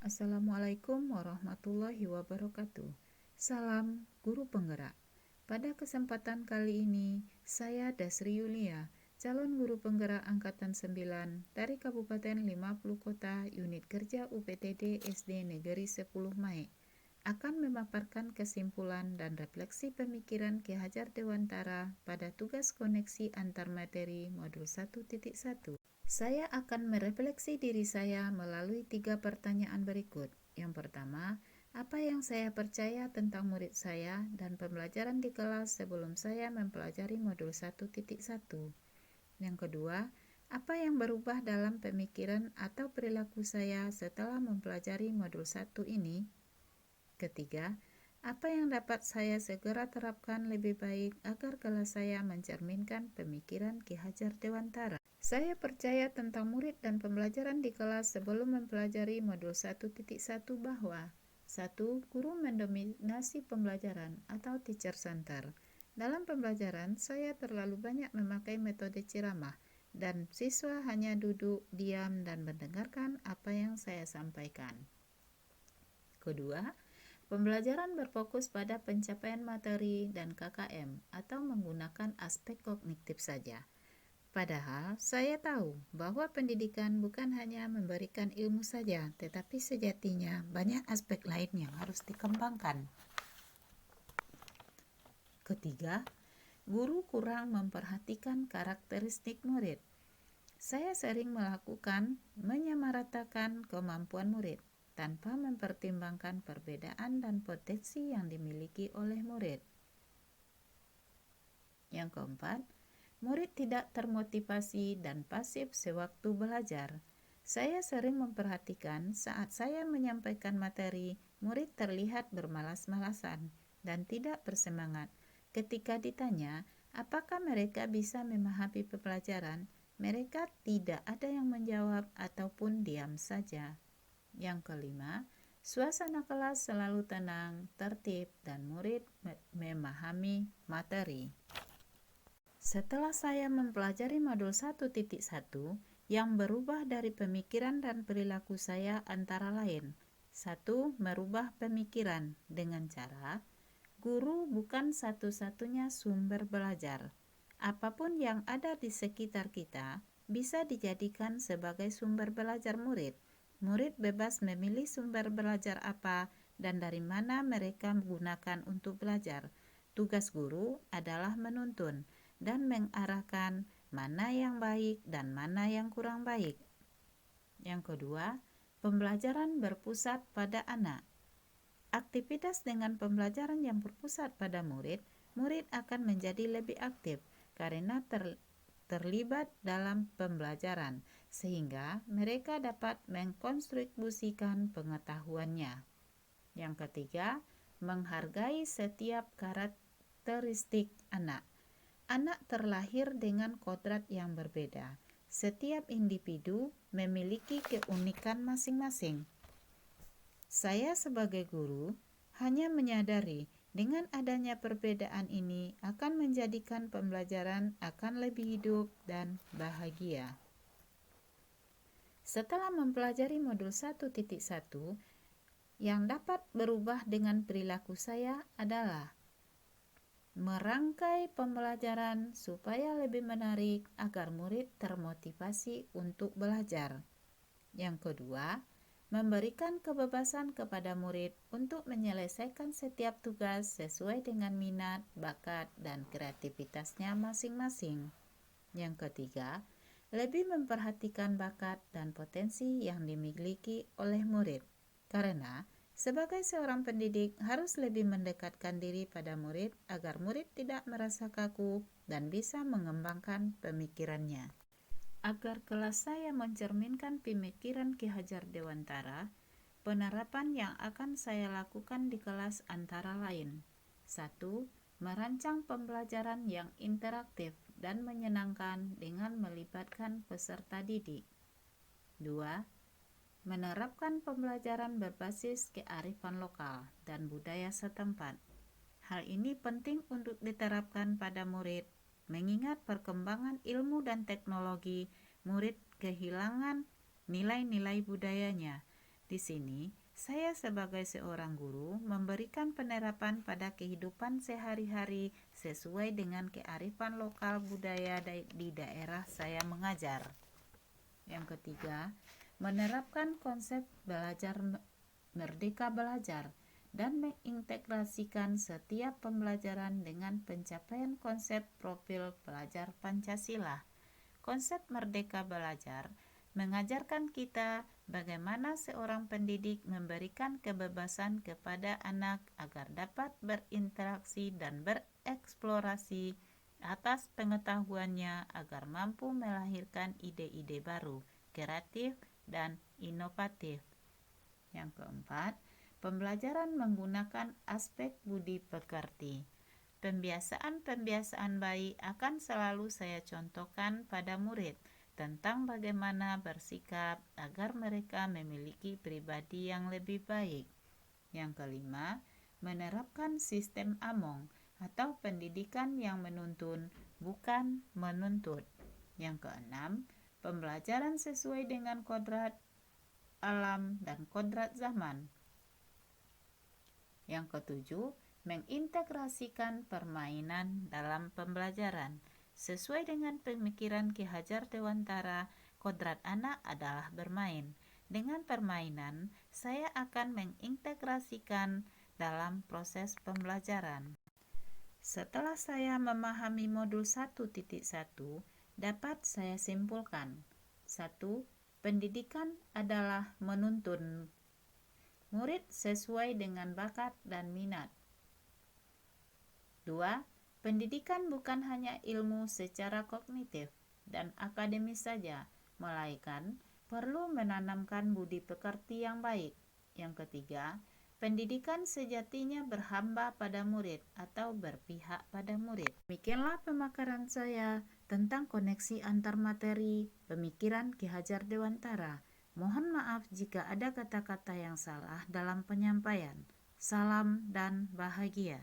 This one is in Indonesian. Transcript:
Assalamualaikum warahmatullahi wabarakatuh. Salam Guru Penggerak. Pada kesempatan kali ini, saya Dasri Yulia, calon guru penggerak angkatan 9 dari Kabupaten 50 Kota Unit Kerja UPTD SD Negeri 10 Mae, akan memaparkan kesimpulan dan refleksi pemikiran Ki Hajar Dewantara pada tugas koneksi antar materi modul 1.1. Saya akan merefleksi diri saya melalui 3 pertanyaan berikut. Yang pertama, apa yang saya percaya tentang murid saya dan pembelajaran di kelas sebelum saya mempelajari modul 1.1? Yang kedua, apa yang berubah dalam pemikiran atau perilaku saya setelah mempelajari modul 1 ini? Ketiga, apa yang dapat saya segera terapkan lebih baik agar kelas saya mencerminkan pemikiran Ki Hajar Dewantara? Saya percaya tentang murid dan pembelajaran di kelas sebelum mempelajari modul 1.1 bahwa 1. Guru mendominasi pembelajaran atau teacher center. Dalam pembelajaran, saya terlalu banyak memakai metode ceramah dan siswa hanya duduk, diam, dan mendengarkan apa yang saya sampaikan. Kedua, pembelajaran berfokus pada pencapaian materi dan KKM atau menggunakan aspek kognitif saja. Padahal saya tahu bahwa pendidikan bukan hanya memberikan ilmu saja, tetapi sejatinya banyak aspek lain yang harus dikembangkan. Ketiga, guru kurang memperhatikan karakteristik murid. Saya sering melakukan menyamaratakan kemampuan murid tanpa mempertimbangkan perbedaan dan potensi yang dimiliki oleh murid. Yang keempat, murid tidak termotivasi dan pasif sewaktu belajar. Saya sering memperhatikan saat saya menyampaikan materi, murid terlihat bermalas-malasan dan tidak bersemangat. Ketika ditanya, apakah mereka bisa memahami pembelajaran, mereka tidak ada yang menjawab ataupun diam saja. Yang kelima, suasana kelas selalu tenang, tertib, dan murid memahami materi. Setelah saya mempelajari modul 1.1, yang berubah dari pemikiran dan perilaku saya antara lain. 1. Merubah pemikiran dengan cara guru bukan satu-satunya sumber belajar. Apapun yang ada di sekitar kita bisa dijadikan sebagai sumber belajar murid. Murid bebas memilih sumber belajar apa dan dari mana mereka menggunakan untuk belajar. Tugas guru adalah menuntun dan mengarahkan mana yang baik dan mana yang kurang baik. Yang kedua, pembelajaran berpusat pada anak. Aktivitas dengan pembelajaran yang berpusat pada murid, murid akan menjadi lebih aktif karena terlibat dalam pembelajaran, sehingga mereka dapat mengkontribusikan pengetahuannya. Yang ketiga, menghargai setiap karakteristik anak. Anak terlahir dengan kodrat yang berbeda. Setiap individu memiliki keunikan masing-masing. Saya sebagai guru hanya menyadari dengan adanya perbedaan ini akan menjadikan pembelajaran akan lebih hidup dan bahagia. Setelah mempelajari modul 1.1, yang dapat berubah dengan perilaku saya adalah merangkai pembelajaran supaya lebih menarik agar murid termotivasi untuk belajar. Yang kedua, memberikan kebebasan kepada murid untuk menyelesaikan setiap tugas sesuai dengan minat, bakat, dan kreativitasnya masing-masing. Yang ketiga, lebih memperhatikan bakat dan potensi yang dimiliki oleh murid. Karena sebagai seorang pendidik harus lebih mendekatkan diri pada murid agar murid tidak merasa kaku dan bisa mengembangkan pemikirannya. Agar kelas saya mencerminkan pemikiran Ki Hajar Dewantara, penerapan yang akan saya lakukan di kelas antara lain. 1. Merancang pembelajaran yang interaktif dan menyenangkan dengan melibatkan peserta didik. 2. Menerapkan pembelajaran berbasis kearifan lokal dan budaya setempat. Hal ini penting untuk diterapkan pada murid, mengingat perkembangan ilmu dan teknologi, murid kehilangan nilai-nilai budayanya. Di sini, saya sebagai seorang guru memberikan penerapan pada kehidupan sehari-hari sesuai dengan kearifan lokal budaya di daerah saya mengajar. Yang ketiga, menerapkan konsep belajar merdeka belajar dan mengintegrasikan setiap pembelajaran dengan pencapaian konsep profil pelajar Pancasila. Konsep merdeka belajar mengajarkan kita bagaimana seorang pendidik memberikan kebebasan kepada anak agar dapat berinteraksi dan bereksplorasi atas pengetahuannya agar mampu melahirkan ide-ide baru, kreatif, dan inovatif. Yang keempat, pembelajaran menggunakan aspek budi pekerti. Pembiasaan-pembiasaan baik akan selalu saya contohkan pada murid tentang bagaimana bersikap agar mereka memiliki pribadi yang lebih baik. Yang kelima, menerapkan sistem AMONG atau pendidikan yang menuntun, bukan menuntut. Yang keenam, pembelajaran sesuai dengan kodrat alam dan kodrat zaman. Yang ketujuh, mengintegrasikan permainan dalam pembelajaran. Sesuai dengan pemikiran Ki Hajar Dewantara, kodrat anak adalah bermain. Dengan permainan, saya akan mengintegrasikan dalam proses pembelajaran. Setelah saya memahami modul 1.1, dapat saya simpulkan. 1. Pendidikan adalah menuntun murid sesuai dengan bakat dan minat. 2. Pendidikan bukan hanya ilmu secara kognitif dan akademis saja, melainkan perlu menanamkan budi pekerti yang baik. Yang ketiga, pendidikan sejatinya berhamba pada murid atau berpihak pada murid. Demikianlah pemakaran saya tentang koneksi antar materi pemikiran Ki Hajar Dewantara. Mohon maaf jika ada kata-kata yang salah dalam penyampaian. Salam dan bahagia.